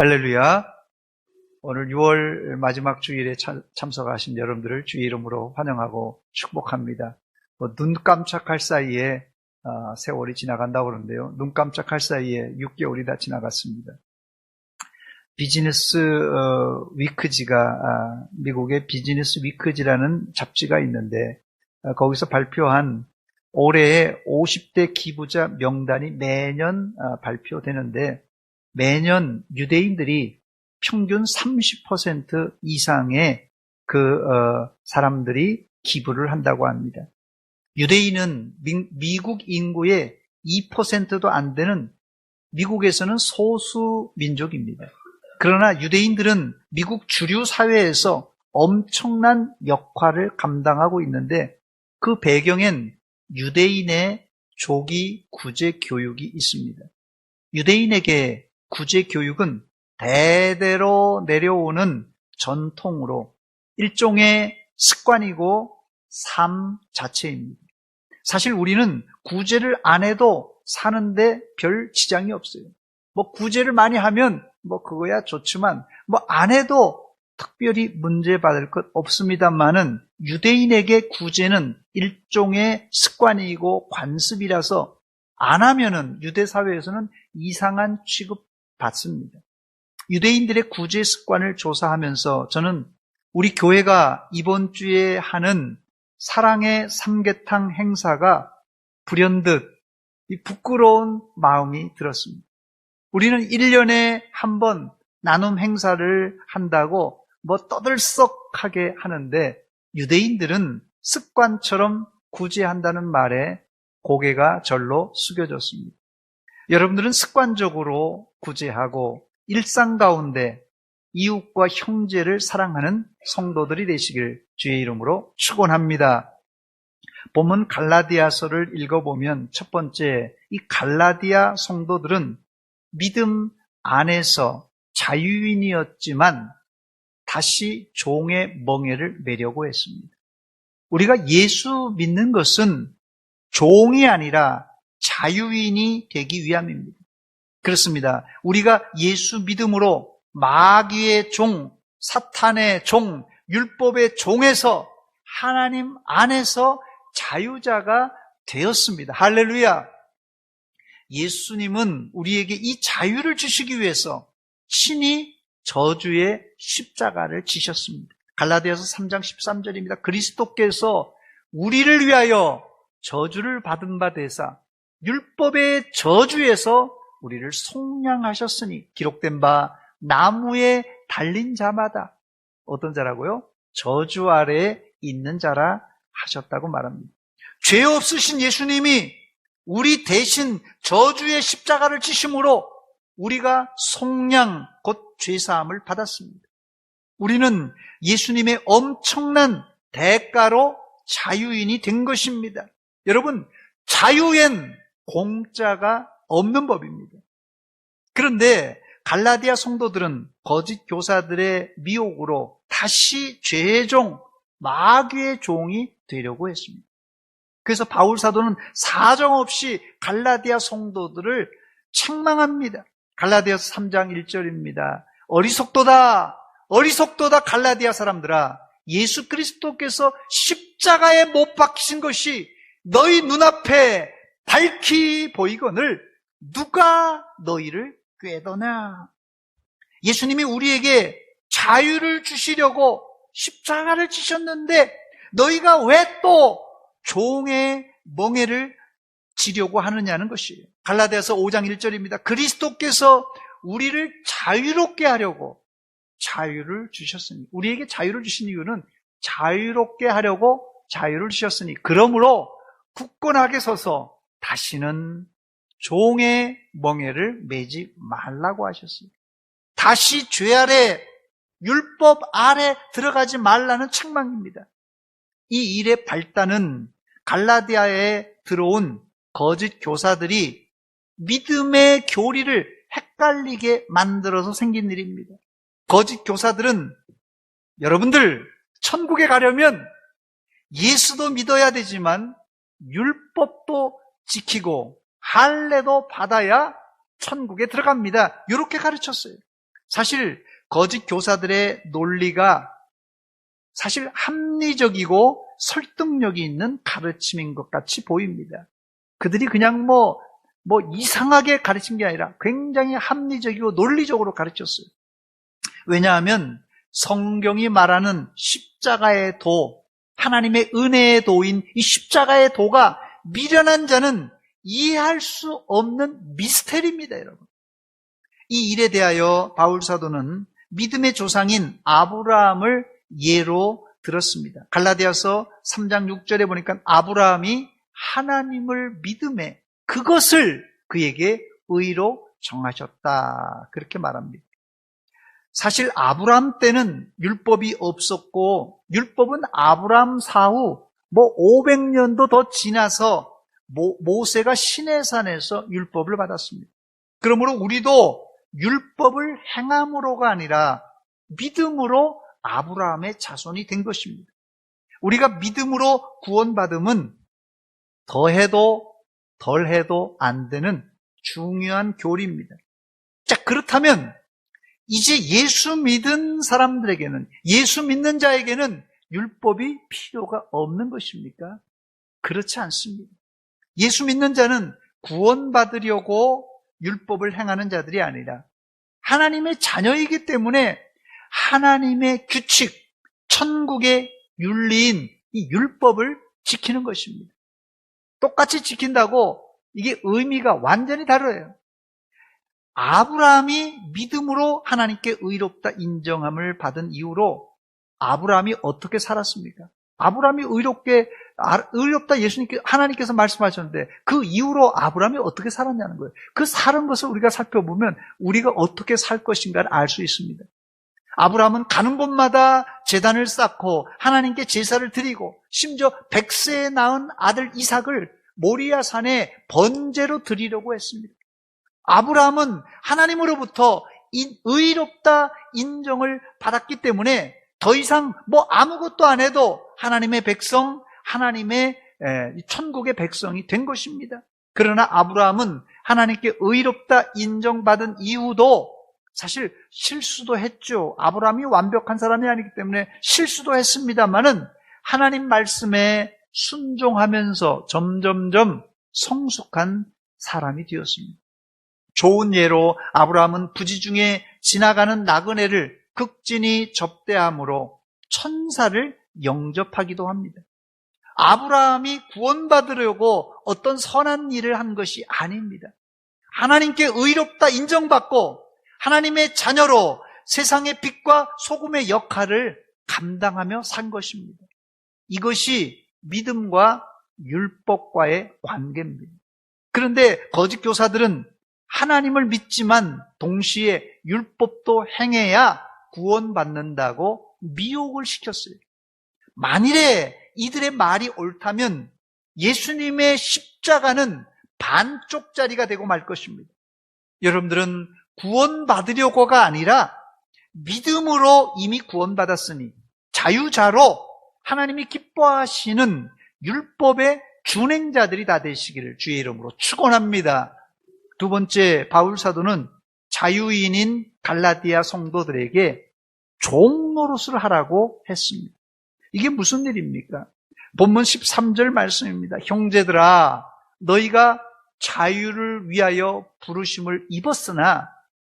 할렐루야. 오늘 6월 마지막 주일에 참석하신 여러분들을 주의 이름으로 환영하고 축복합니다. 눈 깜짝할 사이에 세월이 지나간다고 그러는데요. 눈 깜짝할 사이에 6개월이 다 지나갔습니다. 비즈니스 위크지가 미국의 비즈니스 위크지라는 잡지가 있는데 거기서 발표한 올해의 50대 기부자 명단이 매년 발표되는데 매년 유대인들이 평균 30% 이상의 사람들이 기부를 한다고 합니다. 유대인은 미국 인구의 2%도 안 되는 미국에서는 소수 민족입니다. 그러나 유대인들은 미국 주류 사회에서 엄청난 역할을 감당하고 있는데 그 배경엔 유대인의 조기 구제 교육이 있습니다. 유대인에게 구제 교육은 대대로 내려오는 전통으로 일종의 습관이고 삶 자체입니다. 사실 우리는 구제를 안 해도 사는데 별 지장이 없어요. 구제를 많이 하면 그거야 좋지만 안 해도 특별히 문제받을 것 없습니다만은 유대인에게 구제는 일종의 습관이고 관습이라서 안 하면은 유대 사회에서는 이상한 취급 받습니다. 유대인들의 구제 습관을 조사하면서 저는 우리 교회가 이번 주에 하는 사랑의 삼계탕 행사가 불현듯 부끄러운 마음이 들었습니다. 우리는 1년에 한 번 나눔 행사를 한다고 떠들썩하게 하는데 유대인들은 습관처럼 구제한다는 말에 고개가 절로 숙여졌습니다. 여러분들은 습관적으로 구제하고 일상 가운데 이웃과 형제를 사랑하는 성도들이 되시길 주의 이름으로 축원합니다. 본문 갈라디아서를 읽어보면 첫 번째 이 갈라디아 성도들은 믿음 안에서 자유인이었지만 다시 종의 멍에를 매려고 했습니다. 우리가 예수 믿는 것은 종이 아니라 자유인이 되기 위함입니다. 그렇습니다. 우리가 예수 믿음으로 마귀의 종, 사탄의 종, 율법의 종에서 하나님 안에서 자유자가 되었습니다. 할렐루야! 예수님은 우리에게 이 자유를 주시기 위해서 친히 저주의 십자가를 지셨습니다. 갈라디아서 3장 13절입니다. 그리스도께서 우리를 위하여 저주를 받은 바 되사 율법의 저주에서 우리를 속량하셨으니 기록된 바 나무에 달린 자마다 어떤 자라고요? 저주 아래에 있는 자라 하셨다고 말합니다. 죄 없으신 예수님이 우리 대신 저주의 십자가를 지심으로 우리가 속량 곧 죄사함을 받았습니다. 우리는 예수님의 엄청난 대가로 자유인이 된 것입니다. 여러분, 자유엔 공짜가 없는 법입니다. 그런데 갈라디아 성도들은 거짓 교사들의 미혹으로 다시 죄의 종, 마귀의 종이 되려고 했습니다. 그래서 바울 사도는 사정없이 갈라디아 성도들을 책망합니다. 갈라디아서 3장 1절입니다. 어리석도다 갈라디아 사람들아, 예수 그리스도께서 십자가에 못 박히신 것이 너희 눈앞에 밝히 보이거늘 누가 너희를 꾀더냐. 예수님이 우리에게 자유를 주시려고 십자가를 지셨는데 너희가 왜 또 종의 멍에를 지려고 하느냐는 것이에요. 갈라디아서 5장 1절입니다. 그리스도께서 우리를 자유롭게 하려고 자유를 주셨으니, 우리에게 자유를 주신 이유는 자유롭게 하려고 자유를 주셨으니, 그러므로 굳건하게 서서 다시는 종의 멍에를 매지 말라고 하셨습니다. 다시 죄 아래, 율법 아래 들어가지 말라는 책망입니다. 이 일의 발단은 갈라디아에 들어온 거짓 교사들이 믿음의 교리를 헷갈리게 만들어서 생긴 일입니다. 거짓 교사들은 여러분들 천국에 가려면 예수도 믿어야 되지만 율법도 지키고 할례도 받아야 천국에 들어갑니다. 이렇게 가르쳤어요. 사실 거짓 교사들의 논리가 사실 합리적이고 설득력이 있는 가르침인 것 같이 보입니다. 그들이 그냥 뭐 이상하게 가르친 게 아니라 굉장히 합리적이고 논리적으로 가르쳤어요. 왜냐하면 성경이 말하는 십자가의 도, 하나님의 은혜의 도인 이 십자가의 도가 미련한 자는 이해할 수 없는 미스테리입니다, 여러분. 이 일에 대하여 바울 사도는 믿음의 조상인 아브라함을 예로 들었습니다. 갈라디아서 3장 6절에 보니까 아브라함이 하나님을 믿음에 그것을 그에게 의로 정하셨다, 그렇게 말합니다. 사실 아브라함 때는 율법이 없었고 율법은 아브라함 사후 500년도 더 지나서 모세가 시내산에서 율법을 받았습니다. 그러므로 우리도 율법을 행함으로가 아니라 믿음으로 아브라함의 자손이 된 것입니다. 우리가 믿음으로 구원받음은 더해도 덜해도 안 되는 중요한 교리입니다. 자, 그렇다면 이제 예수 믿은 사람들에게는, 예수 믿는 자에게는 율법이 필요가 없는 것입니까? 그렇지 않습니다. 예수 믿는 자는 구원받으려고 율법을 행하는 자들이 아니라 하나님의 자녀이기 때문에 하나님의 규칙, 천국의 윤리인 이 율법을 지키는 것입니다. 똑같이 지킨다고 이게 의미가 완전히 다르요. 아브라함이 믿음으로 하나님께 의롭다 인정함을 받은 이후로 아브라함이 어떻게 살았습니까? 아브라함이 의롭다 예수님께 하나님께서 말씀하셨는데 그 이후로 아브라함이 어떻게 살았냐는 거예요. 그 사는 것을 우리가 살펴보면 우리가 어떻게 살 것인가를 알 수 있습니다. 아브라함은 가는 곳마다 제단을 쌓고 하나님께 제사를 드리고 심지어 100세에 낳은 아들 이삭을 모리아 산에 번제로 드리려고 했습니다. 아브라함은 하나님으로부터 의롭다 인정을 받았기 때문에 더 이상 아무것도 안 해도 하나님의 백성, 하나님의 천국의 백성이 된 것입니다. 그러나 아브라함은 하나님께 의롭다 인정받은 이후도 사실 실수도 했죠. 아브라함이 완벽한 사람이 아니기 때문에 실수도 했습니다만은 하나님 말씀에 순종하면서 점점점 성숙한 사람이 되었습니다. 좋은 예로 아브라함은 부지 중에 지나가는 나그네를 극진히 접대함으로 천사를 영접하기도 합니다. 아브라함이 구원받으려고 어떤 선한 일을 한 것이 아닙니다. 하나님께 의롭다 인정받고 하나님의 자녀로 세상의 빛과 소금의 역할을 감당하며 산 것입니다. 이것이 믿음과 율법과의 관계입니다. 그런데 거짓 교사들은 하나님을 믿지만 동시에 율법도 행해야 구원받는다고 미혹을 시켰어요. 만일에 이들의 말이 옳다면 예수님의 십자가는 반쪽짜리가 되고 말 것입니다. 여러분들은 구원받으려고가 아니라 믿음으로 이미 구원받았으니 자유자로 하나님이 기뻐하시는 율법의 준행자들이 다 되시기를 주의 이름으로 축원합니다. 두 번째, 바울 사도는 자유인인 갈라디아 성도들에게 종노릇을 하라고 했습니다. 이게 무슨 일입니까? 본문 13절 말씀입니다. 형제들아, 너희가 자유를 위하여 부르심을 입었으나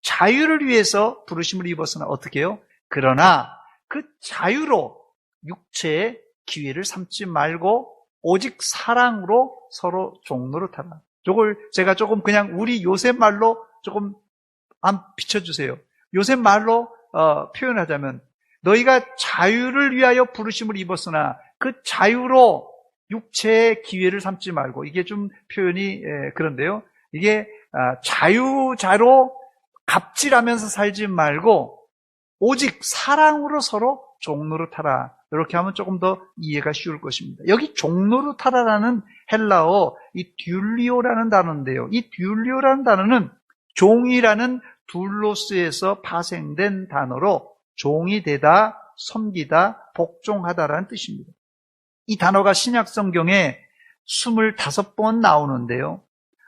자유를 위해서 부르심을 입었으나 어떻게 해요? 그러나 그 자유로 육체의 기회를 삼지 말고 오직 사랑으로 서로 종노릇하라. 이걸 제가 조금 그냥 우리 요새 말로 조금 비춰주세요. 요새 말로 표현하자면 너희가 자유를 위하여 부르심을 입었으나 그 자유로 육체의 기회를 삼지 말고, 이게 좀 표현이 그런데요. 이게 자유자로 갑질하면서 살지 말고 오직 사랑으로 서로 종노릇하라. 이렇게 하면 조금 더 이해가 쉬울 것입니다. 여기 종노릇하라라는 헬라어 이 듀리오라는 단어인데요. 이 듀리오라는 단어는 종이라는 둘로스에서 파생된 단어로 종이 되다, 섬기다, 복종하다라는 뜻입니다. 이 단어가 신약 성경에 25번 나오는데요.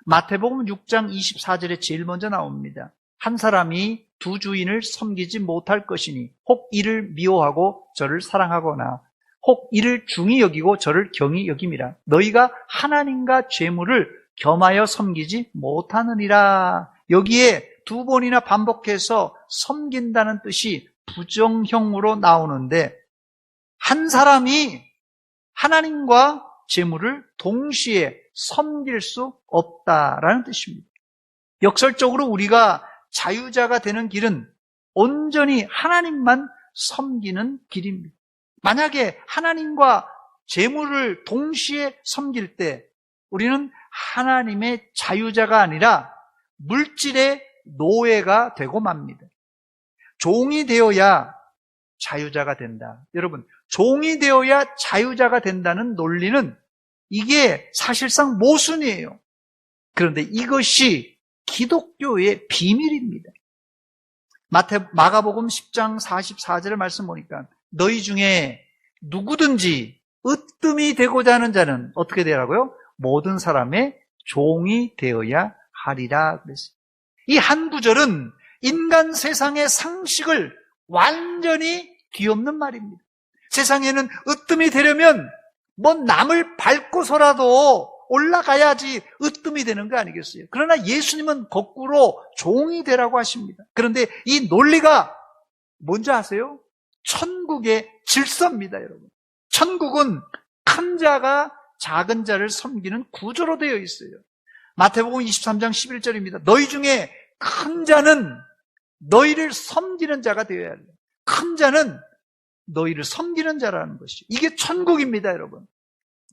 마태복음 6장 24절에 제일 먼저 나옵니다. 한 사람이 두 주인을 섬기지 못할 것이니 혹 이를 미워하고 저를 사랑하거나 혹 이를 중히 여기고 저를 경히 여김이라. 너희가 하나님과 재물을 겸하여 섬기지 못하느니라. 여기에 두 번이나 반복해서 섬긴다는 뜻이 부정형으로 나오는데, 한 사람이 하나님과 재물을 동시에 섬길 수 없다라는 뜻입니다. 역설적으로 우리가 자유자가 되는 길은 온전히 하나님만 섬기는 길입니다. 만약에 하나님과 재물을 동시에 섬길 때 우리는 하나님의 자유자가 아니라 물질의 노예가 되고 맙니다. 종이 되어야 자유자가 된다. 여러분, 종이 되어야 자유자가 된다는 논리는 이게 사실상 모순이에요. 그런데 이것이 기독교의 비밀입니다. 마가복음 10장 44절의 말씀 보니까 너희 중에 누구든지 으뜸이 되고자 하는 자는 어떻게 되라고요? 모든 사람의 종이 되어야 하리라 그랬어요. 이 한 구절은 인간 세상의 상식을 완전히 뒤엎는 말입니다. 세상에는 으뜸이 되려면 뭐 남을 밟고서라도 올라가야지 으뜸이 되는 거 아니겠어요? 그러나 예수님은 거꾸로 종이 되라고 하십니다. 그런데 이 논리가 뭔지 아세요? 천국의 질서입니다, 여러분. 천국은 큰 자가 작은 자를 섬기는 구조로 되어 있어요. 마태복음 23장 11절입니다. 너희 중에 큰 자는 너희를 섬기는 자가 되어야 해요. 큰 자는 너희를 섬기는 자라는 것이. 이게 천국입니다, 여러분.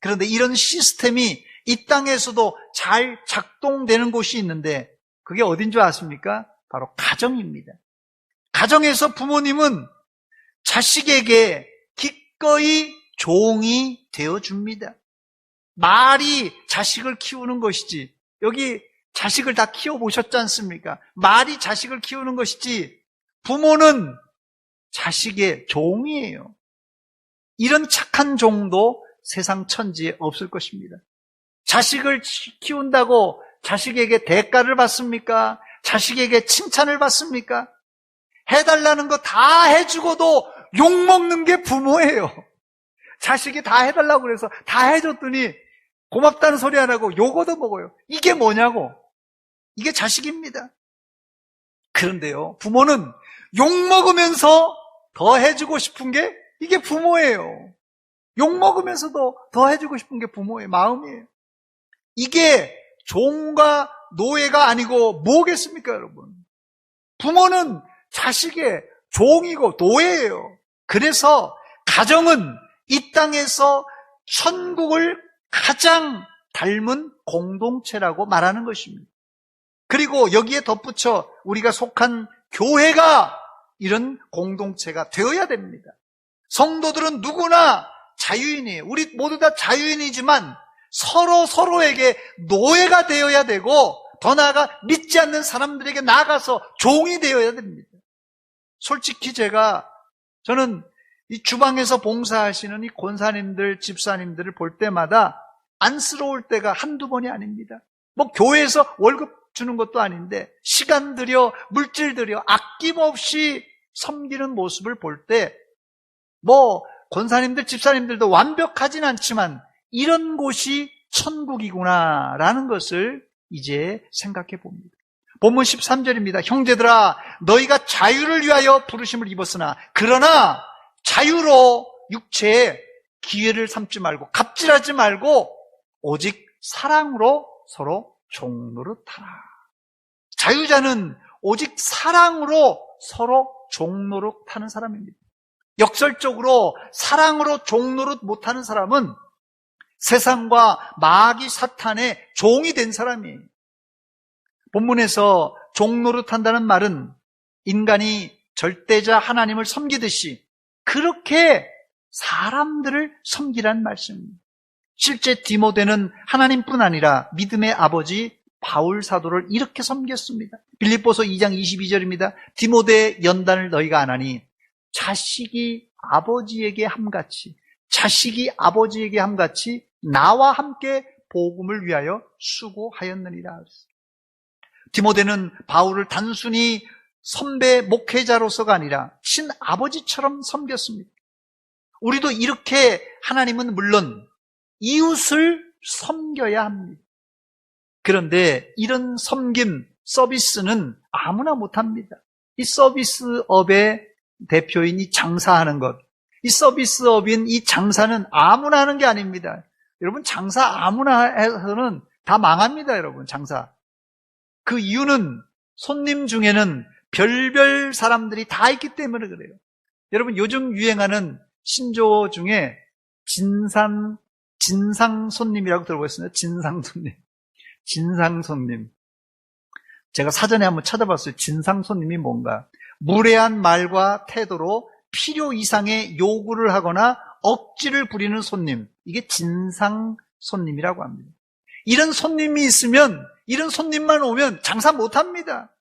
그런데 이런 시스템이 이 땅에서도 잘 작동되는 곳이 있는데 그게 어딘 줄 아십니까? 바로 가정입니다. 가정에서 부모님은 자식에게 기꺼이 종이 되어줍니다. 말이 자식을 키우는 것이지, 여기 자식을 다 키워보셨지 않습니까? 말이 자식을 키우는 것이지 부모는 자식의 종이에요. 이런 착한 종도 세상 천지에 없을 것입니다. 자식을 키운다고 자식에게 대가를 받습니까? 자식에게 칭찬을 받습니까? 해달라는 거 다 해주고도 욕먹는 게 부모예요. 자식이 다 해달라고 그래서 다 해줬더니 고맙다는 소리 안 하고 욕 얻어먹어요. 이게 뭐냐고. 이게 자식입니다. 그런데요, 부모는 욕먹으면서 더 해주고 싶은 게 이게 부모예요. 욕먹으면서도 더 해주고 싶은 게 부모의 마음이에요. 이게 종과 노예가 아니고 뭐겠습니까, 여러분? 부모는 자식의 종이고 노예예요. 그래서 가정은 이 땅에서 천국을 가장 닮은 공동체라고 말하는 것입니다. 그리고 여기에 덧붙여 우리가 속한 교회가 이런 공동체가 되어야 됩니다. 성도들은 누구나 자유인이에요. 우리 모두 다 자유인이지만 서로에게 노예가 되어야 되고, 더 나아가 믿지 않는 사람들에게 나아가서 종이 되어야 됩니다. 솔직히 저는 이 주방에서 봉사하시는 이 권사님들, 집사님들을 볼 때마다 안쓰러울 때가 한두 번이 아닙니다. 뭐 교회에서 월급 주는 것도 아닌데 시간 들여, 물질 들여 아낌없이 섬기는 모습을 볼 때 뭐 권사님들, 집사님들도 완벽하진 않지만 이런 곳이 천국이구나라는 것을 이제 생각해 봅니다. 본문 13절입니다. 형제들아, 너희가 자유를 위하여 부르심을 입었으나 그러나 자유로 육체에 기회를 삼지 말고 갑질하지 말고 오직 사랑으로 서로 종노릇하라. 자유자는 오직 사랑으로 서로 종노릇하는 사람입니다. 역설적으로 사랑으로 종노릇 못하는 사람은 세상과 마귀 사탄의 종이 된 사람이에요. 본문에서 종노릇한다는 말은 인간이 절대자 하나님을 섬기듯이 그렇게 사람들을 섬기라는 말씀입니다. 실제 디모데는 하나님뿐 아니라 믿음의 아버지 바울 사도를 이렇게 섬겼습니다. 빌립보서 2장 22절입니다. 디모데의 연단을 너희가 안 하니 자식이 아버지에게 함같이 나와 함께 복음을 위하여 수고하였느니라. 디모데는 바울을 단순히 선배 목회자로서가 아니라 친아버지처럼 섬겼습니다. 우리도 이렇게 하나님은 물론 이웃을 섬겨야 합니다. 그런데 이런 섬김, 서비스는 아무나 못합니다. 이 서비스업의 대표인 이 장사하는 것, 이 서비스업인 이 장사는 아무나 하는 게 아닙니다. 여러분, 장사 아무나 해서는 다 망합니다. 여러분, 장사. 그 이유는 손님 중에는 별별 사람들이 다 있기 때문에 그래요. 여러분, 요즘 유행하는 신조어 중에 진상 손님이라고 들어보셨나요? 진상 손님. 진상 손님. 제가 사전에 한번 찾아봤어요. 진상 손님이 뭔가. 무례한 말과 태도로 필요 이상의 요구를 하거나 억지를 부리는 손님. 이게 진상 손님이라고 합니다. 이런 손님이 있으면, 이런 손님만 오면 장사 못합니다.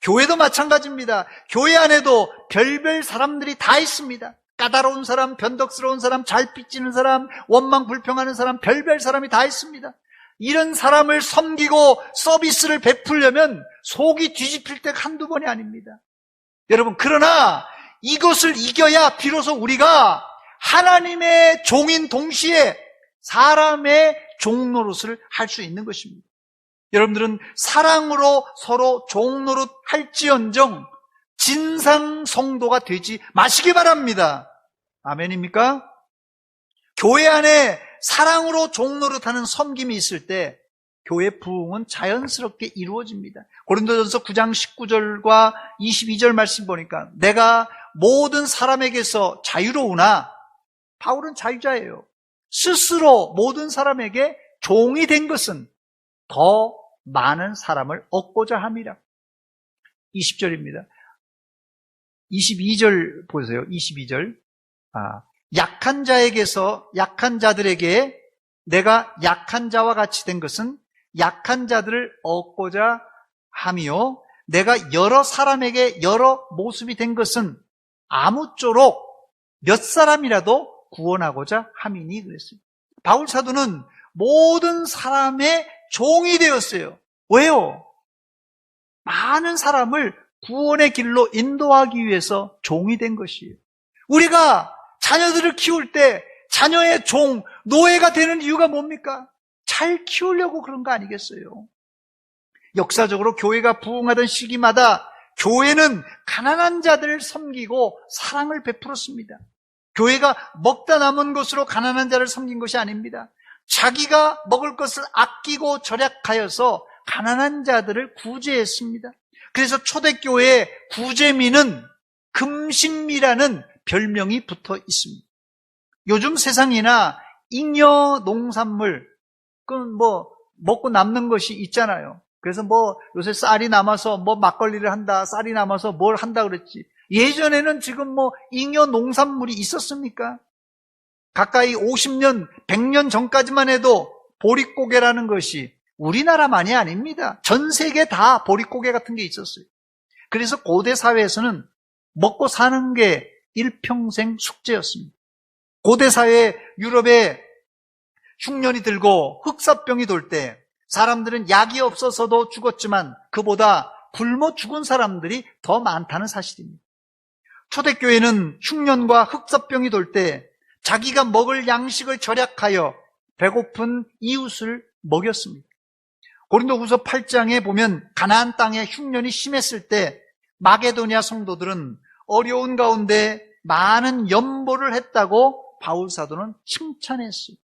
교회도 마찬가지입니다. 교회 안에도 별별 사람들이 다 있습니다. 까다로운 사람, 변덕스러운 사람, 잘 삐지는 사람, 원망 불평하는 사람, 별별 사람이 다 있습니다. 이런 사람을 섬기고 서비스를 베풀려면 속이 뒤집힐 때가 한두 번이 아닙니다. 여러분, 그러나 이것을 이겨야 비로소 우리가 하나님의 종인 동시에 사람의 종 노릇을 할 수 있는 것입니다. 여러분들은 사랑으로 서로 종 노릇 할지언정 진상 성도가 되지 마시기 바랍니다. 아멘입니까? 교회 안에 사랑으로 종 노릇하는 섬김이 있을 때 교회 부흥은 자연스럽게 이루어집니다. 고린도전서 9장 19절과 22절 말씀 보니까 내가 모든 사람에게서 자유로우나, 바울은 자유자예요. 스스로 모든 사람에게 종이 된 것은 더 많은 사람을 얻고자 함이라. 20절입니다. 22절 보세요. 22절. 약한 자들에게 내가 약한 자와 같이 된 것은 약한 자들을 얻고자 함이요, 내가 여러 사람에게 여러 모습이 된 것은 아무쪼록 몇 사람이라도 구원하고자 함이니 그랬어요. 바울 사도는 모든 사람의 종이 되었어요. 왜요? 많은 사람을 구원의 길로 인도하기 위해서 종이 된 것이에요. 우리가 자녀들을 키울 때 자녀의 종, 노예가 되는 이유가 뭡니까? 잘 키우려고 그런 거 아니겠어요? 역사적으로 교회가 부흥하던 시기마다 교회는 가난한 자들을 섬기고 사랑을 베풀었습니다. 교회가 먹다 남은 것으로 가난한 자를 섬긴 것이 아닙니다. 자기가 먹을 것을 아끼고 절약하여서 가난한 자들을 구제했습니다. 그래서 초대교회의 구제미는 금신미라는 별명이 붙어 있습니다. 요즘 세상이나 잉여 농산물, 그건 먹고 남는 것이 있잖아요. 그래서 요새 쌀이 남아서 막걸리를 한다, 쌀이 남아서 뭘 한다 그랬지. 예전에는 지금 잉여 농산물이 있었습니까? 가까이 50년, 100년 전까지만 해도 보릿고개라는 것이 우리나라만이 아닙니다. 전 세계 다 보릿고개 같은 게 있었어요. 그래서 고대 사회에서는 먹고 사는 게 일평생 숙제였습니다. 고대 사회 유럽에 흉년이 들고 흑사병이 돌 때 사람들은 약이 없어서도 죽었지만 그보다 굶어 죽은 사람들이 더 많다는 사실입니다. 초대교회는 흉년과 흑사병이 돌 때 자기가 먹을 양식을 절약하여 배고픈 이웃을 먹였습니다. 고린도후서 8장에 보면 가나안 땅에 흉년이 심했을 때 마게도냐 성도들은 어려운 가운데 많은 연보를 했다고 바울 사도는 칭찬했어요.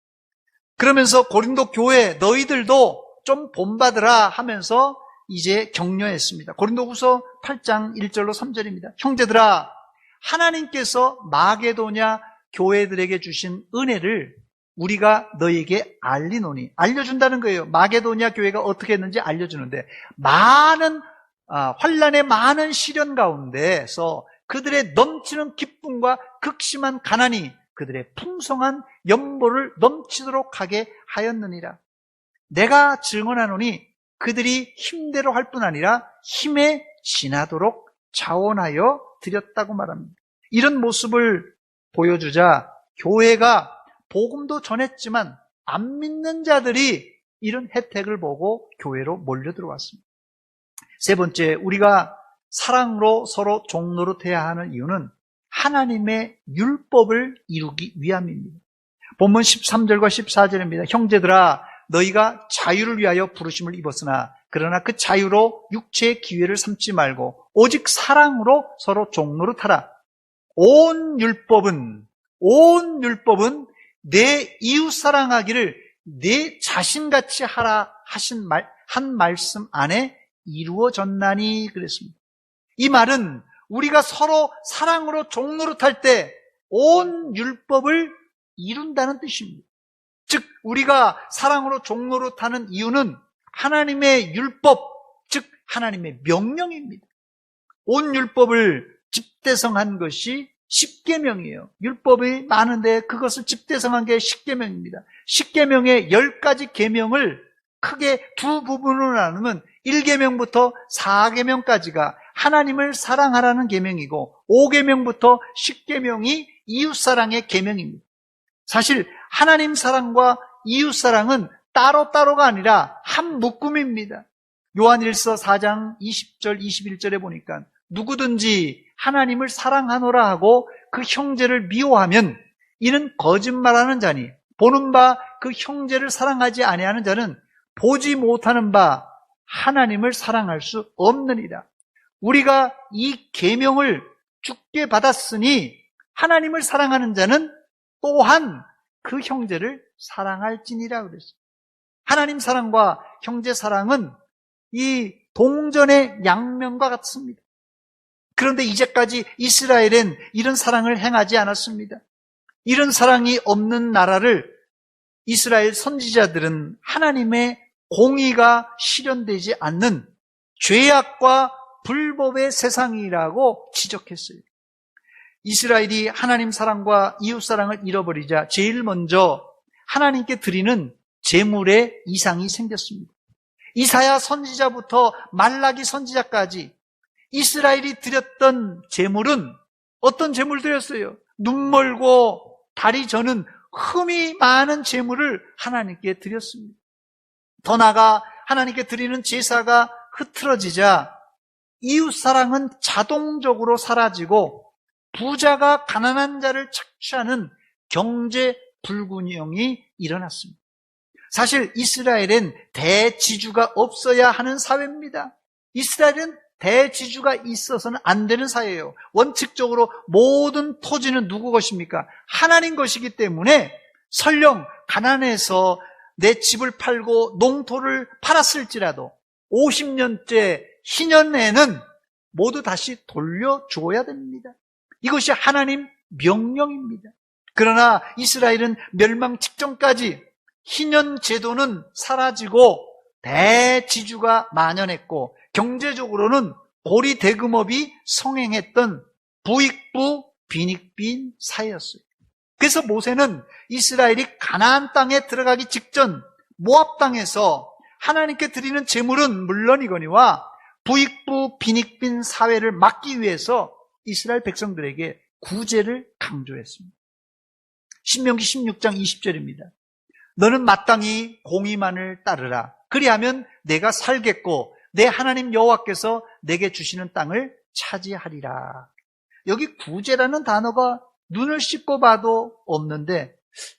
그러면서 고린도 교회 너희들도 좀 본받으라 하면서 이제 격려했습니다. 고린도후서 8장 1절로 3절입니다. 형제들아, 하나님께서 마게도냐 교회들에게 주신 은혜를 우리가 너희에게 알리노니, 알려준다는 거예요. 마게도냐 교회가 어떻게 했는지 알려주는데, 많은 환난의 많은 시련 가운데서 그들의 넘치는 기쁨과 극심한 가난이 그들의 풍성한 연보를 넘치도록 하게 하였느니라. 내가 증언하노니 그들이 힘대로 할 뿐 아니라 힘에 지나도록 자원하여 드렸다고 말합니다. 이런 모습을 보여주자 교회가 복음도 전했지만 안 믿는 자들이 이런 혜택을 보고 교회로 몰려 들어왔습니다. 세 번째, 우리가 사랑으로 서로 종노릇해야 하는 이유는 하나님의 율법을 이루기 위함입니다. 본문 13절과 14절입니다. 형제들아, 너희가 자유를 위하여 부르심을 입었으나 그러나 그 자유로 육체의 기회를 삼지 말고 오직 사랑으로 서로 종노릇하라. 온 율법은 내 이웃 사랑하기를 내 자신같이 하라 하신 한 말씀 안에 이루어졌나니 그랬습니다. 이 말은 우리가 서로 사랑으로 종노릇할 때 온 율법을 이룬다는 뜻입니다. 즉 우리가 사랑으로 종노릇하는 이유는 하나님의 율법, 즉 하나님의 명령입니다. 온 율법을 집대성한 것이 십계명이에요. 율법이 많은데 그것을 집대성한 게 십계명입니다. 십계명의 10가지 계명을 크게 두 부분으로 나누면 1계명부터 4계명까지가 하나님을 사랑하라는 계명이고 5계명부터 10계명이 이웃사랑의 계명입니다. 사실 하나님 사랑과 이웃사랑은 따로따로가 아니라 한 묶음입니다. 요한일서 4장 20절 21절에 보니까 누구든지 하나님을 사랑하노라 하고 그 형제를 미워하면 이는 거짓말하는 자니 보는 바 그 형제를 사랑하지 아니하는 자는 보지 못하는 바 하나님을 사랑할 수 없느니라. 우리가 이 계명을 주께 받았으니 하나님을 사랑하는 자는 또한 그 형제를 사랑할지니라 그랬어요. 하나님 사랑과 형제 사랑은 이 동전의 양면과 같습니다. 그런데 이제까지 이스라엘은 이런 사랑을 행하지 않았습니다. 이런 사랑이 없는 나라를 이스라엘 선지자들은 하나님의 공의가 실현되지 않는 죄악과 불법의 세상이라고 지적했어요. 이스라엘이 하나님 사랑과 이웃 사랑을 잃어버리자 제일 먼저 하나님께 드리는 제물에 이상이 생겼습니다. 이사야 선지자부터 말라기 선지자까지 이스라엘이 드렸던 제물은 어떤 제물 드렸어요? 눈 멀고 다리 저는 흠이 많은 제물을 하나님께 드렸습니다. 더 나아가 하나님께 드리는 제사가 흐트러지자 이웃사랑은 자동적으로 사라지고 부자가 가난한 자를 착취하는 경제 불균형이 일어났습니다. 사실 이스라엘은 대지주가 없어야 하는 사회입니다. 이스라엘은 대지주가 있어서는 안 되는 사회예요. 원칙적으로 모든 토지는 누구 것입니까? 하나님 것이기 때문에 설령 가난해서 내 집을 팔고 농토를 팔았을지라도 50년째 희년에는 모두 다시 돌려주어야 됩니다. 이것이 하나님 명령입니다. 그러나 이스라엘은 멸망 직전까지 희년 제도는 사라지고 대지주가 만연했고 경제적으로는 고리대금업이 성행했던 부익부 빈익빈 사회였어요. 그래서 모세는 이스라엘이 가나안 땅에 들어가기 직전 모압 땅에서 하나님께 드리는 제물은 물론이거니와 부익부 빈익빈 사회를 막기 위해서 이스라엘 백성들에게 구제를 강조했습니다. 신명기 16장 20절입니다. 너는 마땅히 공의만을 따르라. 그리하면 내가 살겠고 내 하나님 여호와께서 내게 주시는 땅을 차지하리라. 여기 구제라는 단어가 눈을 씻고 봐도 없는데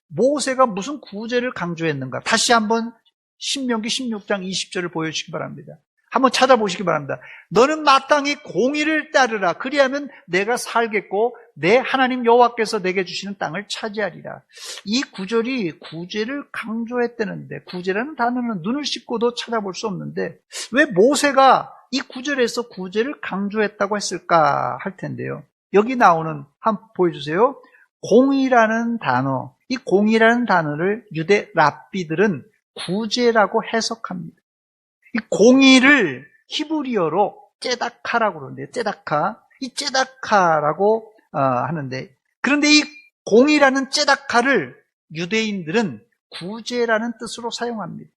모세가 무슨 구제를 강조했는가? 다시 한번 신명기 16장 20절을 보여주시기 바랍니다. 한번 찾아보시기 바랍니다. 너는 마땅히 공의를 따르라. 그리하면 내가 살겠고 내 하나님 여호와께서 내게 주시는 땅을 차지하리라. 이 구절이 구제를 강조했다는데 구제라는 단어는 눈을 씻고도 찾아볼 수 없는데 왜 모세가 이 구절에서 구제를 강조했다고 했을까 할 텐데요. 여기 나오는 한번 보여주세요. 공의라는 단어, 이 공의라는 단어를 유대 랍비들은 구제라고 해석합니다. 이 공의를 히브리어로 째다카라고 그러는데 째다카, 이 째다카라고 하는데 그런데 이 공의라는 째다카를 유대인들은 구제라는 뜻으로 사용합니다.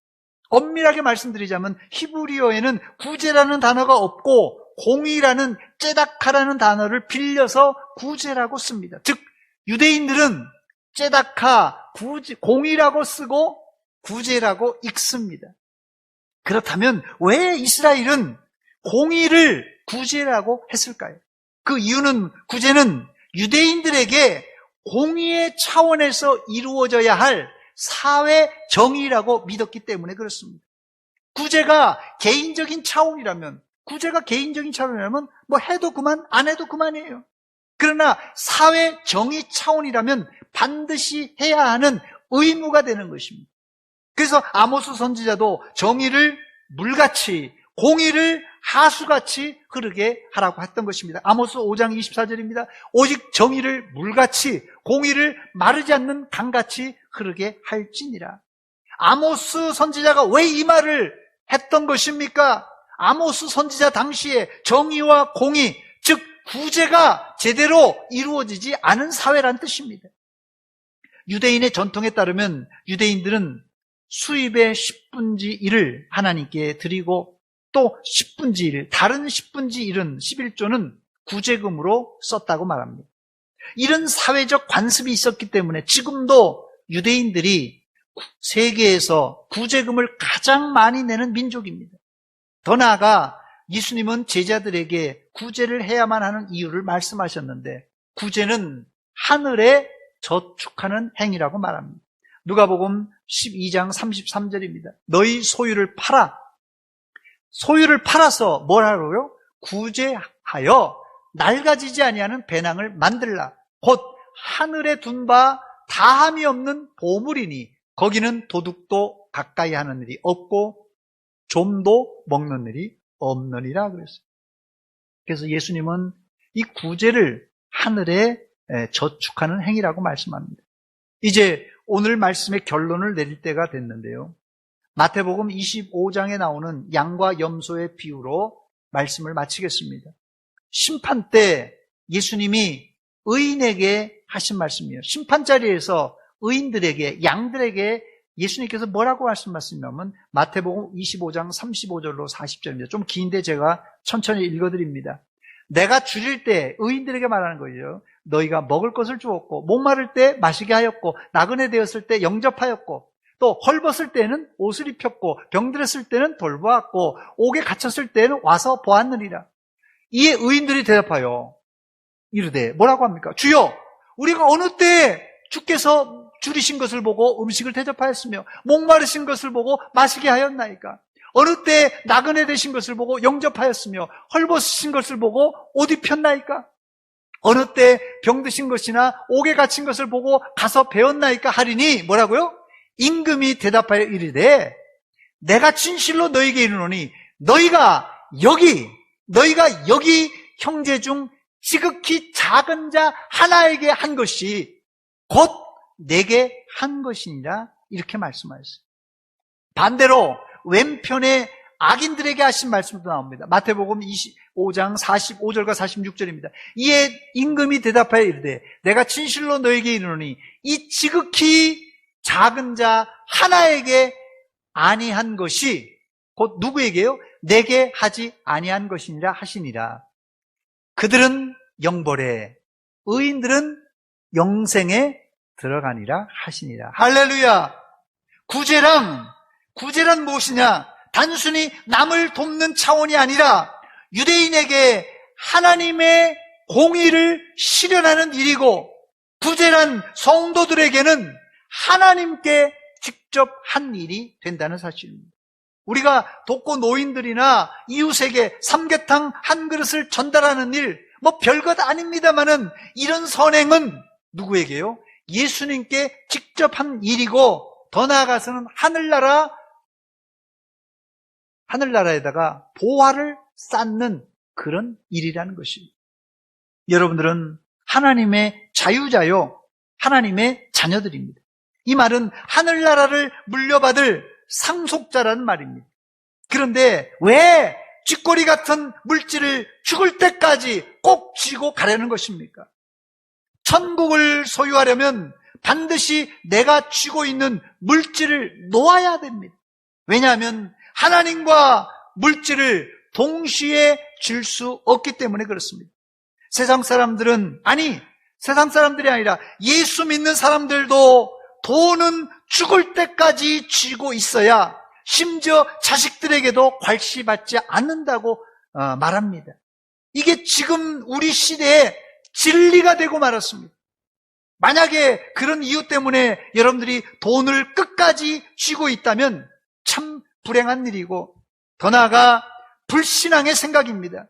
엄밀하게 말씀드리자면 히브리어에는 구제라는 단어가 없고 공의라는 째다카라는 단어를 빌려서 구제라고 씁니다. 즉 유대인들은 째다카, 공의라고 쓰고 구제라고 읽습니다. 그렇다면 왜 이스라엘은 공의를 구제라고 했을까요? 그 이유는 구제는 유대인들에게 공의의 차원에서 이루어져야 할 사회 정의라고 믿었기 때문에 그렇습니다. 구제가 개인적인 차원이라면 뭐 해도 그만, 안 해도 그만이에요. 그러나 사회 정의 차원이라면 반드시 해야 하는 의무가 되는 것입니다. 그래서 아모스 선지자도 정의를 물같이, 공의를 하수같이 흐르게 하라고 했던 것입니다. 아모스 5장 24절입니다. 오직 정의를 물같이, 공의를 마르지 않는 강같이 흐르게 할지니라. 아모스 선지자가 왜 이 말을 했던 것입니까? 아모스 선지자 당시에 정의와 공의, 즉 구제가 제대로 이루어지지 않은 사회란 뜻입니다. 유대인의 전통에 따르면 유대인들은 수입의 10분지 1을 하나님께 드리고 또 10분지 1, 다른 10분지 1은 11조는 구제금으로 썼다고 말합니다. 이런 사회적 관습이 있었기 때문에 지금도 유대인들이 세계에서 구제금을 가장 많이 내는 민족입니다. 더 나아가 예수님은 제자들에게 구제를 해야만 하는 이유를 말씀하셨는데 구제는 하늘에 저축하는 행위라고 말합니다. 누가복음 12장 33절입니다. 너희 소유를 팔아서 뭘 하라고요? 구제하여 낡아지지 아니하는 배낭을 만들라. 곧 하늘에 둔 바 다함이 없는 보물이니 거기는 도둑도 가까이 하는 일이 없고 좀도 먹는 일이 없느니라 그랬어요. 그래서 예수님은 이 구제를 하늘에 저축하는 행위라고 말씀합니다. 이제 오늘 말씀의 결론을 내릴 때가 됐는데요. 마태복음 25장에 나오는 양과 염소의 비유로 말씀을 마치겠습니다. 심판 때 예수님이 의인에게 하신 말씀이에요. 심판 자리에서 의인들에게, 양들에게 예수님께서 뭐라고 말씀하시냐면 마태복음 25장 35절로 40절입니다. 좀 긴데 제가 천천히 읽어드립니다. 내가 줄일 때 의인들에게 말하는 거죠. 너희가 먹을 것을 주었고 목마를 때 마시게 하였고 나그네 되었을 때 영접하였고 또 헐벗을 때는 옷을 입혔고 병들었을 때는 돌보았고 옥에 갇혔을 때는 와서 보았느니라. 이에 의인들이 대답하여 이르되 뭐라고 합니까? 주여 우리가 어느 때 주께서 줄이신 것을 보고 음식을 대접하였으며 목마르신 것을 보고 마시게 하였나이까? 어느 때 나그네 되신 것을 보고 영접하였으며 헐벗으신 것을 보고 옷 입혔나이까? 어느 때 병드신 것이나 옥에 갇힌 것을 보고 가서 배웠나이까 하리니 뭐라고요? 임금이 대답하여 이르되 내가 진실로 너희에게 이르노니 너희가 여기 형제 중 지극히 작은 자 하나에게 한 것이 곧 내게 한 것이니라 이렇게 말씀하셨어요. 반대로 왼편에 악인들에게 하신 말씀도 나옵니다. 마태복음 25장 45절과 46절입니다. 이에 임금이 대답하여 이르되 내가 진실로 너에게 이르노니 이 지극히 작은 자 하나에게 아니한 것이 곧 누구에게요? 내게 하지 아니한 것이니라 하시니라. 그들은 영벌에 의인들은 영생에 들어가니라 하시니라. 할렐루야. 구제란 무엇이냐? 단순히 남을 돕는 차원이 아니라 유대인에게 하나님의 공의를 실현하는 일이고 구제란 성도들에게는 하나님께 직접 한 일이 된다는 사실입니다. 우리가 독거 노인들이나 이웃에게 삼계탕 한 그릇을 전달하는 일, 뭐 별것 아닙니다만은 이런 선행은 누구에게요? 예수님께 직접 한 일이고 더 나아가서는 하늘나라에다가 보화를 쌓는 그런 일이라는 것입니다. 여러분들은 하나님의 자유자요, 하나님의 자녀들입니다. 이 말은 하늘나라를 물려받을 상속자라는 말입니다. 그런데 왜 쥐꼬리 같은 물질을 죽을 때까지 꼭 쥐고 가려는 것입니까? 천국을 소유하려면 반드시 내가 쥐고 있는 물질을 놓아야 됩니다. 왜냐하면 하나님과 물질을 동시에 줄 수 없기 때문에 그렇습니다. 세상 사람들이 아니라 예수 믿는 사람들도 돈은 죽을 때까지 쥐고 있어야 심지어 자식들에게도 괄시받지 않는다고 말합니다. 이게 지금 우리 시대의 진리가 되고 말았습니다. 만약에 그런 이유 때문에 여러분들이 돈을 끝까지 쥐고 있다면 참 불행한 일이고 더 나아가 불신앙의 생각입니다.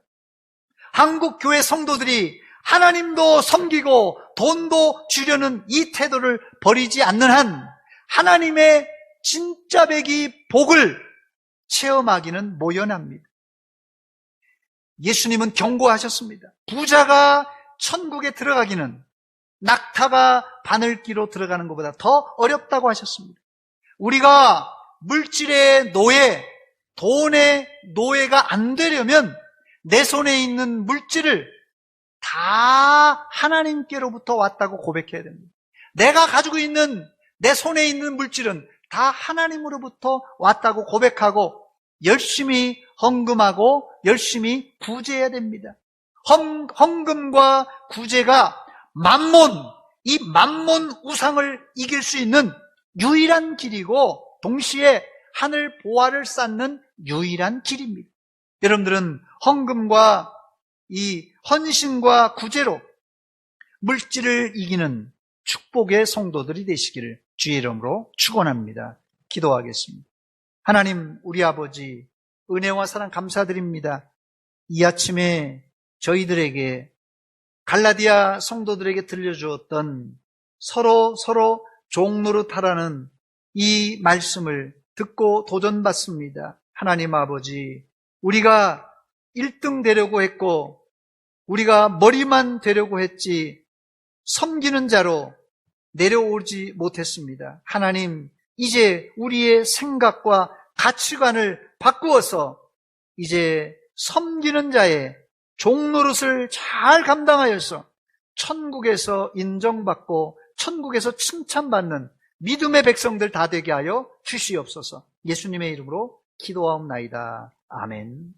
한국 교회 성도들이 하나님도 섬기고 돈도 주려는 이 태도를 버리지 않는 한 하나님의 진짜 백이 복을 체험하기는 모연합니다. 예수님은 경고하셨습니다. 부자가 천국에 들어가기는 낙타가 바늘기로 들어가는 것보다 더 어렵다고 하셨습니다. 우리가 물질의 노예, 돈의 노예가 안 되려면 내 손에 있는 물질을 다 하나님께로부터 왔다고 고백해야 됩니다. 내가 가지고 있는 내 손에 있는 물질은 다 하나님으로부터 왔다고 고백하고 열심히 헌금하고 열심히 구제해야 됩니다. 헌금과 구제가 이 만몬 우상을 이길 수 있는 유일한 길이고 동시에 하늘 보화를 쌓는 유일한 길입니다. 여러분들은 헌금과 이 헌신과 구제로 물질을 이기는 축복의 성도들이 되시기를 주의 이름으로 축원합니다. 기도하겠습니다. 하나님, 우리 아버지 은혜와 사랑 감사드립니다. 이 아침에 저희들에게 갈라디아 성도들에게 들려주었던 서로 종노릇하라는 이 말씀을 듣고 도전받습니다. 하나님 아버지, 우리가 1등 되려고 했고 우리가 머리만 되려고 했지 섬기는 자로 내려오지 못했습니다. 하나님, 이제 우리의 생각과 가치관을 바꾸어서 이제 섬기는 자의 종노릇을 잘 감당하여서 천국에서 인정받고 천국에서 칭찬받는 믿음의 백성들 다 되게 하여 주시옵소서. 예수님의 이름으로 기도하옵나이다. 아멘.